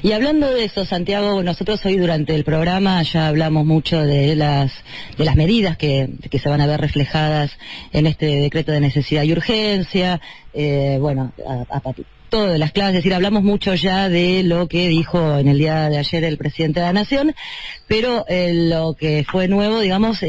Y hablando de eso, Santiago, nosotros hoy durante el programa ya hablamos mucho de las medidas que se van a ver reflejadas en este decreto de necesidad y urgencia, todo de las clases, es decir, hablamos mucho ya de lo que dijo en el día de ayer el presidente de la Nación, pero lo que fue nuevo, digamos,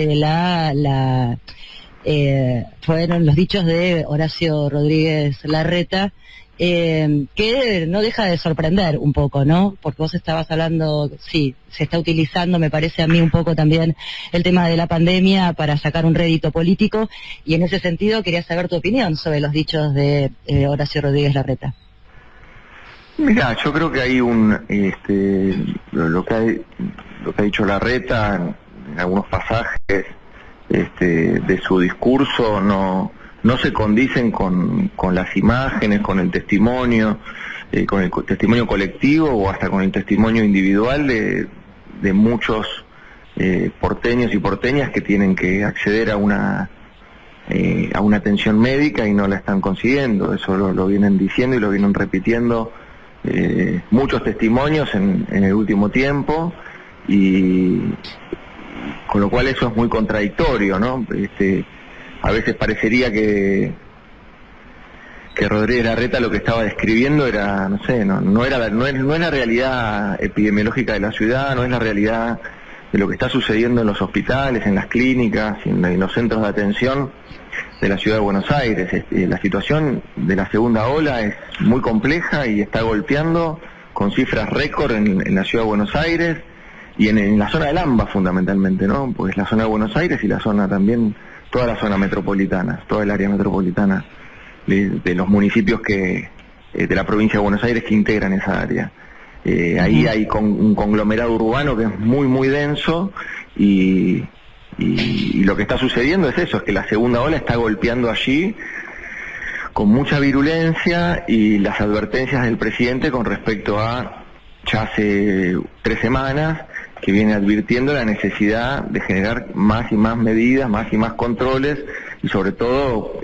fueron los dichos de Horacio Rodríguez Larreta, que no deja de sorprender un poco, ¿no? Porque vos estabas hablando, sí, se está utilizando, me parece a mí un poco también el tema de la pandemia para sacar un rédito político, y en ese sentido quería saber tu opinión sobre los dichos de Horacio Rodríguez Larreta. Mira, yo creo que hay lo que ha dicho Larreta en algunos pasajes de su discurso no se condicen con las imágenes, con el testimonio colectivo o hasta con el testimonio individual de muchos porteños y porteñas que tienen que acceder a una atención médica y no la están consiguiendo. Eso lo vienen diciendo y lo vienen repitiendo muchos testimonios en el último tiempo, y con lo cual eso es muy contradictorio, ¿no? A veces parecería que Rodríguez Larreta lo que estaba describiendo era, no es la realidad epidemiológica de la ciudad, no es la realidad de lo que está sucediendo en los hospitales, en las clínicas, en los centros de atención de la ciudad de Buenos Aires. La situación de la segunda ola es muy compleja y está golpeando con cifras récord en la ciudad de Buenos Aires y en la zona del AMBA fundamentalmente, ¿no? Pues la zona de Buenos Aires y la zona también, toda la zona metropolitana, toda el área metropolitana de los municipios de la provincia de Buenos Aires que integran esa área. Ahí hay un conglomerado urbano que es muy, muy denso y lo que está sucediendo es eso, es que la segunda ola está golpeando allí con mucha virulencia, y las advertencias del presidente con respecto a, ya hace 3 semanas, que viene advirtiendo la necesidad de generar más y más medidas, más y más controles, y sobre todo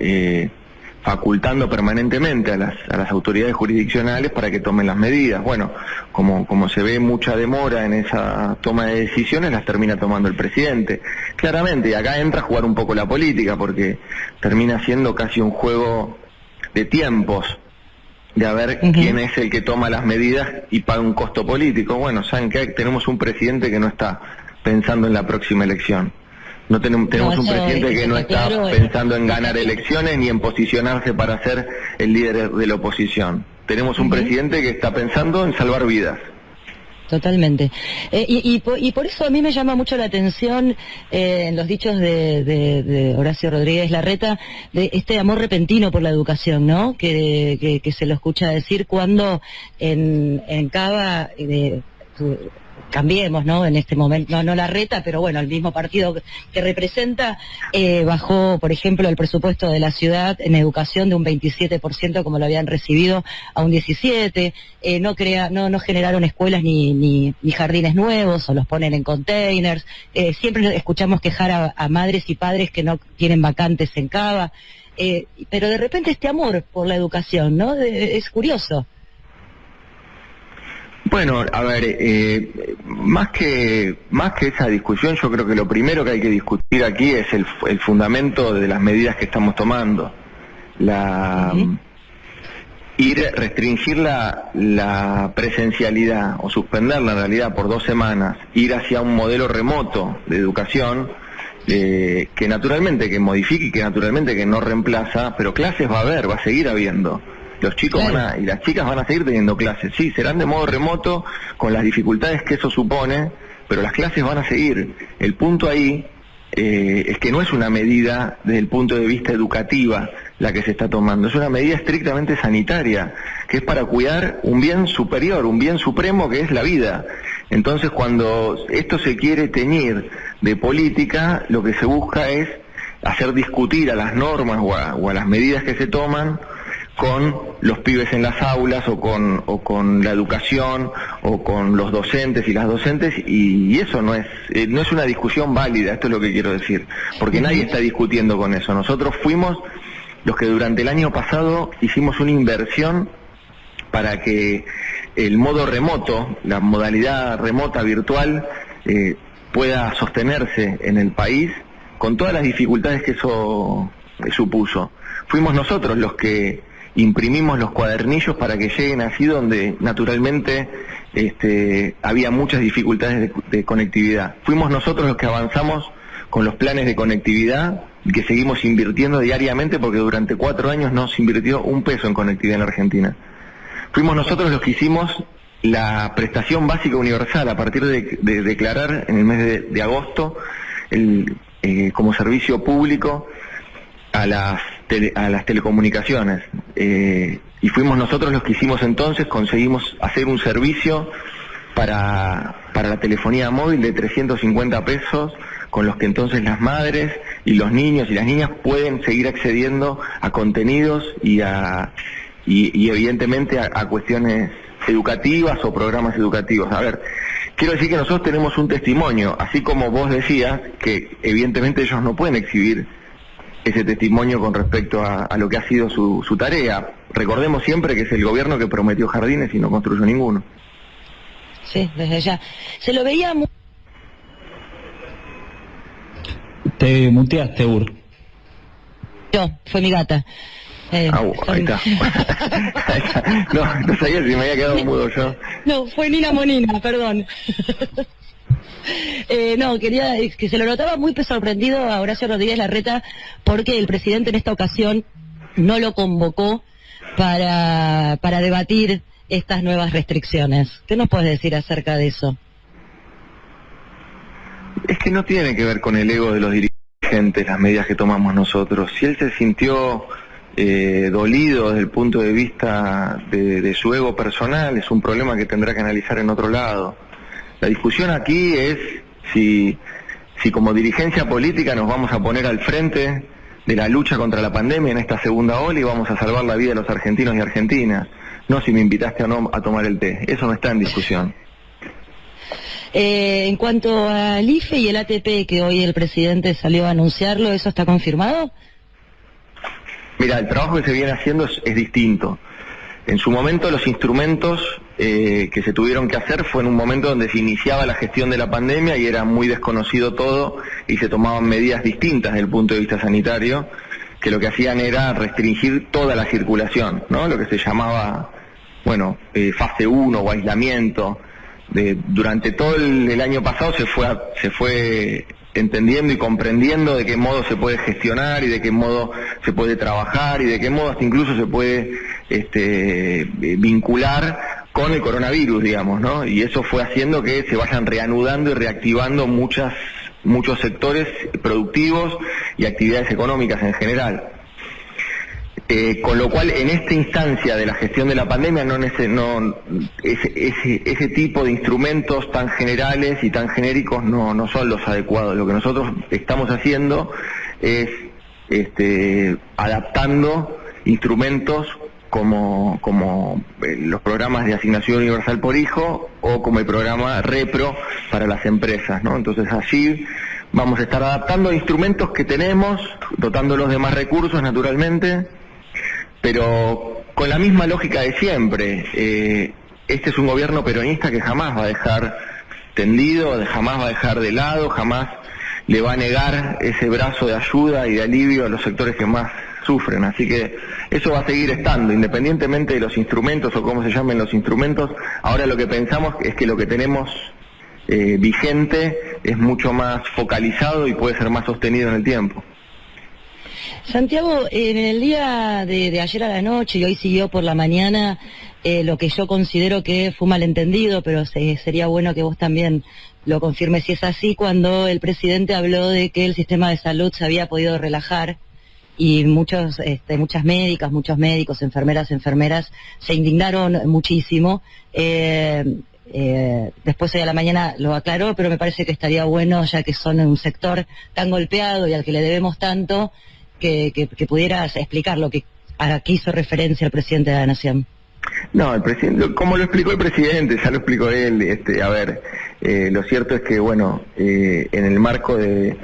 facultando permanentemente a las autoridades jurisdiccionales para que tomen las medidas. Bueno, como se ve mucha demora en esa toma de decisiones, las termina tomando el presidente. Claramente, y acá entra a jugar un poco la política, porque termina siendo casi un juego de tiempos, de a ver quién es el que toma las medidas y paga un costo político. Bueno, ¿saben qué? Tenemos un presidente que no está pensando en la próxima elección. Tenemos un presidente que no está pensando en ganar elecciones ni en posicionarse para ser el líder de la oposición. Tenemos un presidente que está pensando en salvar vidas. Totalmente. Y por eso a mí me llama mucho la atención en los dichos de Horacio Rodríguez Larreta, de este amor repentino por la educación, ¿no? Que se lo escucha decir cuando en Cava... Cambiemos, ¿no? En este momento, no Larreta, pero bueno, el mismo partido que representa, bajó, por ejemplo, el presupuesto de la ciudad en educación de un 27%, como lo habían recibido, a un 17%, no generaron escuelas ni jardines nuevos, o los ponen en containers, siempre escuchamos quejar a madres y padres que no tienen vacantes en Cava, pero de repente este amor por la educación, ¿no? Es curioso. Bueno, a ver, más que esa discusión, yo creo que lo primero que hay que discutir aquí es el fundamento de las medidas que estamos tomando. Restringir la presencialidad o suspenderla en realidad por 2 semanas, ir hacia un modelo remoto de educación, que naturalmente que modifique y que naturalmente que no reemplaza, pero clases va a haber, va a seguir habiendo. Los chicos y las chicas van a seguir teniendo clases, sí, serán de modo remoto, con las dificultades que eso supone, pero las clases van a seguir. El punto ahí es que no es una medida desde el punto de vista educativa la que se está tomando, es una medida estrictamente sanitaria, que es para cuidar un bien superior, un bien supremo que es la vida. Entonces, cuando esto se quiere teñir de política, lo que se busca es hacer discutir a las normas o a las medidas que se toman con los pibes en las aulas o con la educación o con los docentes y las docentes, y eso no es una discusión válida. Esto es lo que quiero decir, porque nadie está discutiendo con eso. Nosotros fuimos los que durante el año pasado hicimos una inversión para que el modo remoto, la modalidad remota virtual, pueda sostenerse en el país con todas las dificultades que eso supuso. Fuimos nosotros los que imprimimos los cuadernillos para que lleguen así, donde naturalmente había muchas dificultades de conectividad. Fuimos nosotros los que avanzamos con los planes de conectividad, que seguimos invirtiendo diariamente, porque durante 4 años no se invirtió un peso en conectividad en la Argentina. Fuimos nosotros los que hicimos la prestación básica universal a partir de declarar en el mes de agosto como servicio público a las telecomunicaciones. Y fuimos nosotros los que hicimos entonces, conseguimos hacer un servicio para la telefonía móvil de 350 pesos, con los que entonces las madres y los niños y las niñas pueden seguir accediendo a contenidos y evidentemente a cuestiones educativas o programas educativos. A ver, quiero decir que nosotros tenemos un testimonio, así como vos decías, que evidentemente ellos no pueden exhibir ese testimonio con respecto a lo que ha sido su tarea. Recordemos siempre que es el gobierno que prometió jardines y no construyó ninguno. Sí, desde ya. Se lo veía muy... Te muteaste, Ur. Fue mi gata. Ahí está. No sabía si me había quedado mudo yo. No, fue Nina Monina, perdón. No, quería que se lo notaba muy sorprendido a Horacio Rodríguez Larreta, porque el presidente en esta ocasión no lo convocó para debatir estas nuevas restricciones. ¿Qué nos puedes decir acerca de eso? Es que no tiene que ver con el ego de los dirigentes las medidas que tomamos nosotros. Si él se sintió dolido desde el punto de vista de su ego personal, es un problema que tendrá que analizar en otro lado. La discusión aquí es si como dirigencia política nos vamos a poner al frente de la lucha contra la pandemia en esta segunda ola y vamos a salvar la vida de los argentinos y argentinas. No si me invitaste o no a tomar el té. Eso no está en discusión. En cuanto al IFE y el ATP, que hoy el presidente salió a anunciarlo, ¿eso está confirmado? Mira, el trabajo que se viene haciendo es distinto. En su momento los instrumentos que se tuvieron que hacer fue en un momento donde se iniciaba la gestión de la pandemia y era muy desconocido todo y se tomaban medidas distintas desde el punto de vista sanitario, que lo que hacían era restringir toda la circulación, ¿no? Lo que se llamaba, fase 1 o aislamiento. Durante todo el año pasado se fue entendiendo y comprendiendo de qué modo se puede gestionar y de qué modo se puede trabajar y de qué modo hasta incluso se puede vincular con el coronavirus, digamos, ¿no? Y eso fue haciendo que se vayan reanudando y reactivando muchos sectores productivos y actividades económicas en general. Con lo cual, en esta instancia de la gestión de la pandemia, ese tipo de instrumentos tan generales y tan genéricos no son los adecuados. Lo que nosotros estamos haciendo es adaptando instrumentos como los programas de asignación universal por hijo o como el programa Repro para las empresas, ¿no? Entonces allí vamos a estar adaptando instrumentos que tenemos, dotándolos de más recursos naturalmente, pero con la misma lógica de siempre. Este es un gobierno peronista que jamás va a dejar tendido, jamás va a dejar de lado, jamás le va a negar ese brazo de ayuda y de alivio a los sectores que más sufren. Así que eso va a seguir estando, independientemente de los instrumentos o cómo se llamen los instrumentos. Ahora lo que pensamos es que lo que tenemos vigente es mucho más focalizado y puede ser más sostenido en el tiempo. Santiago, en el día de ayer a la noche y hoy siguió por la mañana lo que yo considero que fue un malentendido, pero sería bueno que vos también lo confirmes si es así, cuando el presidente habló de que el sistema de salud se había podido relajar y muchas médicas, muchos médicos, enfermeras se indignaron muchísimo. Después hoy a la mañana lo aclaró, pero me parece que estaría bueno, ya que son un sector tan golpeado y al que le debemos tanto, que pudieras explicar lo que aquí hizo referencia el presidente de la Nación. No, el presidente, como lo explicó el presidente, ya lo explicó él. Lo cierto es que, en el marco de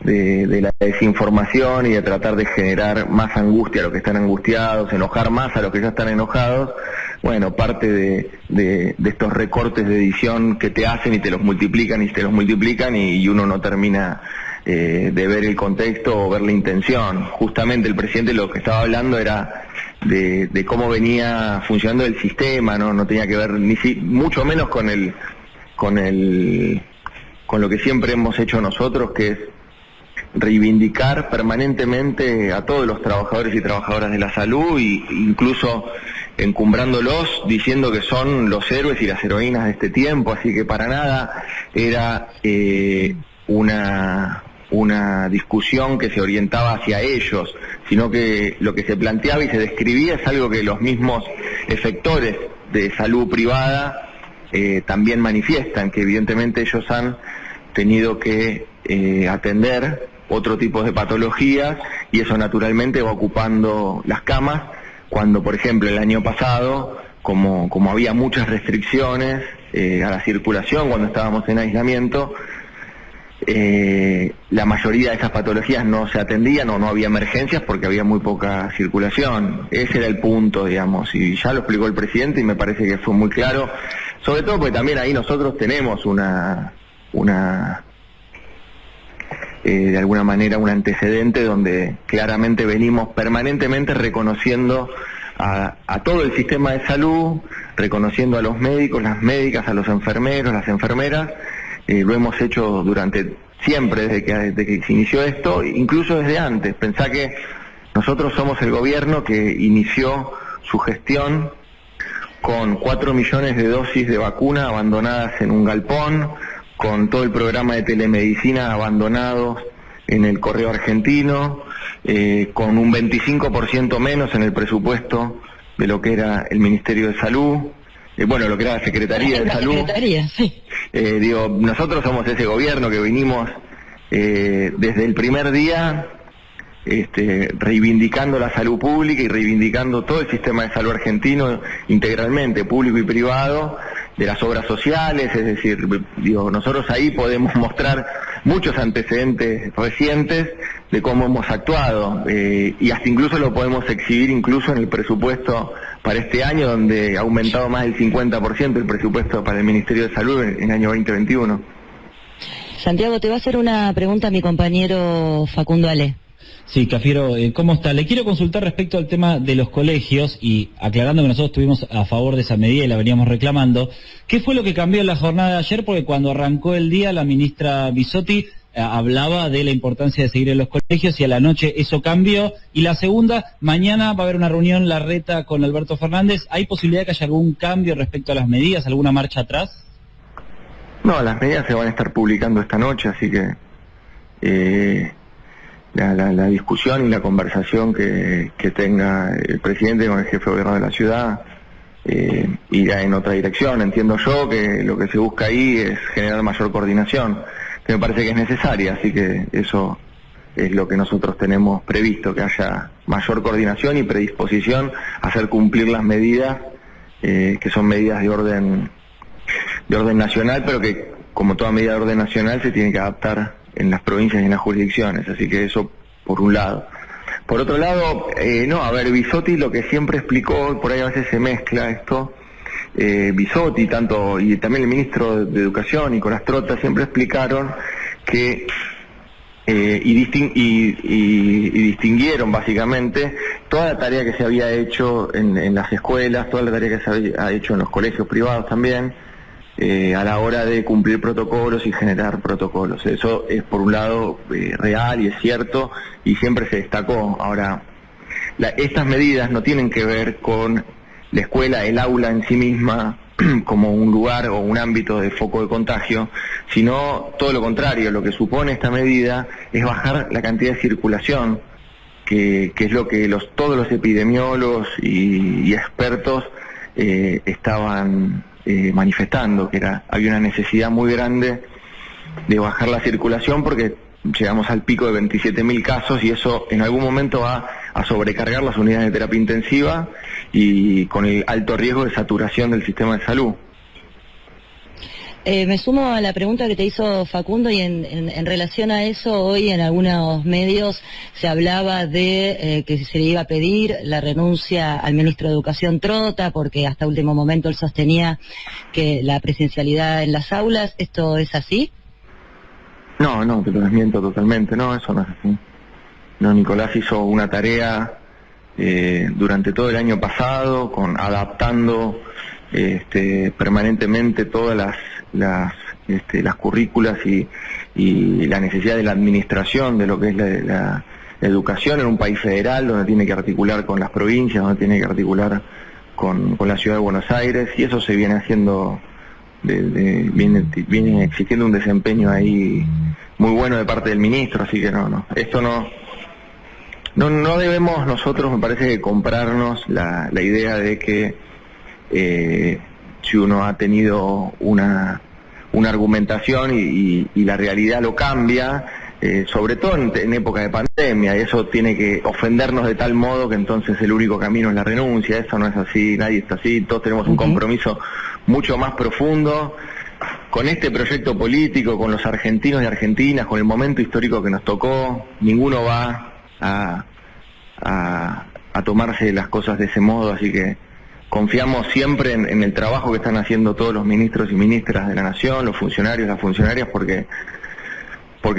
de la desinformación y de tratar de generar más angustia a los que están angustiados, enojar más a los que ya están enojados. Bueno, parte de estos recortes de edición que te hacen y te los multiplican y uno no termina de ver el contexto o ver la intención. Justamente el presidente lo que estaba hablando era de cómo venía funcionando el sistema, no tenía que ver mucho menos con lo que siempre hemos hecho nosotros, que es reivindicar permanentemente a todos los trabajadores y trabajadoras de la salud, e incluso encumbrándolos, diciendo que son los héroes y las heroínas de este tiempo. Así que para nada era una discusión que se orientaba hacia ellos, sino que lo que se planteaba y se describía es algo que los mismos efectores de salud privada también manifiestan, que evidentemente ellos han tenido que atender otro tipo de patologías, y eso naturalmente va ocupando las camas, cuando por ejemplo el año pasado, como había muchas restricciones a la circulación cuando estábamos en aislamiento, la mayoría de esas patologías no se atendían o no había emergencias porque había muy poca circulación. Ese era el punto, digamos, y ya lo explicó el presidente y me parece que fue muy claro, sobre todo porque también ahí nosotros tenemos de alguna manera un antecedente donde claramente venimos permanentemente reconociendo a todo el sistema de salud, reconociendo a los médicos, las médicas, a los enfermeros, las enfermeras. Lo hemos hecho siempre desde que se inició esto, incluso desde antes. Pensá que nosotros somos el gobierno que inició su gestión con 4 millones de dosis de vacuna abandonadas en un galpón, con todo el programa de telemedicina abandonado en el Correo Argentino, con un 25% menos en el presupuesto de lo que era el Ministerio de Salud, lo que era la Secretaría de Salud. Sí. Nosotros somos ese gobierno que vinimos desde el primer día reivindicando la salud pública y reivindicando todo el sistema de salud argentino integralmente, público y privado, de las obras sociales. Es decir, nosotros ahí podemos mostrar muchos antecedentes recientes de cómo hemos actuado, y hasta incluso lo podemos exhibir incluso en el presupuesto para este año, donde ha aumentado más del 50% el presupuesto para el Ministerio de Salud en el año 2021. Santiago, te va a hacer una pregunta a mi compañero Facundo Ale. Sí, Cafiero, ¿cómo está? Le quiero consultar respecto al tema de los colegios, y aclarando que nosotros estuvimos a favor de esa medida y la veníamos reclamando. ¿Qué fue lo que cambió en la jornada de ayer? Porque cuando arrancó el día, la ministra Bisotti hablaba de la importancia de seguir en los colegios, y a la noche eso cambió. Y la segunda, mañana va a haber una reunión Larreta con Alberto Fernández. ¿Hay posibilidad de que haya algún cambio respecto a las medidas, alguna marcha atrás? No, las medidas se van a estar publicando esta noche, así que la discusión y la conversación que tenga el presidente con el jefe de gobierno de la ciudad irá en otra dirección. Entiendo yo que lo que se busca ahí es generar mayor coordinación, que me parece que es necesaria, así que eso es lo que nosotros tenemos previsto, que haya mayor coordinación y predisposición a hacer cumplir las medidas, que son medidas de orden nacional, pero que, como toda medida de orden nacional, se tiene que adaptar en las provincias y en las jurisdicciones. Así que eso por un lado. Por otro lado, Bisotti lo que siempre explicó, por ahí a veces se mezcla esto, Bisotti y también el ministro de Educación, Nicolás Trota, siempre explicaron que distinguieron básicamente toda la tarea que se había hecho en las escuelas, toda la tarea que se había hecho en los colegios privados también, a la hora de cumplir protocolos y generar protocolos. Eso es por un lado real y es cierto, y siempre se destacó. Ahora, estas medidas no tienen que ver con la escuela, el aula en sí misma como un lugar o un ámbito de foco de contagio, sino todo lo contrario. Lo que supone esta medida es bajar la cantidad de circulación, que es lo que todos los epidemiólogos y expertos estaban manifestando, que había una necesidad muy grande de bajar la circulación, porque llegamos al pico de 27.000 casos, y eso en algún momento va a sobrecargar las unidades de terapia intensiva, y con el alto riesgo de saturación del sistema de salud. Me sumo a la pregunta que te hizo Facundo y en relación a eso, hoy en algunos medios se hablaba de que se le iba a pedir la renuncia al ministro de Educación Trota, porque hasta último momento él sostenía que la presencialidad en las aulas. ¿Esto es así? No, te lo desmiento totalmente. No, eso no es así. No, Nicolás hizo una tarea durante todo el año pasado, adaptando permanentemente todas las currículas y la necesidad de la administración de lo que es la educación en un país federal, donde tiene que articular con las provincias, donde tiene que articular con la ciudad de Buenos Aires, y eso se viene haciendo, viene existiendo un desempeño ahí muy bueno de parte del ministro, así que esto no debemos nosotros, me parece, que comprarnos la idea de que si uno ha tenido una argumentación y la realidad lo cambia, sobre todo en época de pandemia, y eso tiene que ofendernos de tal modo que entonces el único camino es la renuncia. Eso no es así, nadie está así, todos tenemos un compromiso mucho más profundo con este proyecto político, con los argentinos y argentinas, con el momento histórico que nos tocó. Ninguno va a tomarse las cosas de ese modo, así que confiamos siempre en el trabajo que están haciendo todos los ministros y ministras de la Nación, los funcionarios, las funcionarias, porque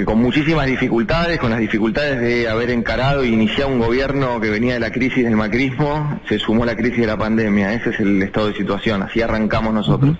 con muchísimas dificultades, con las dificultades de haber encarado e iniciado un gobierno que venía de la crisis del macrismo, se sumó la crisis de la pandemia. Ese es el estado de situación, así arrancamos nosotros.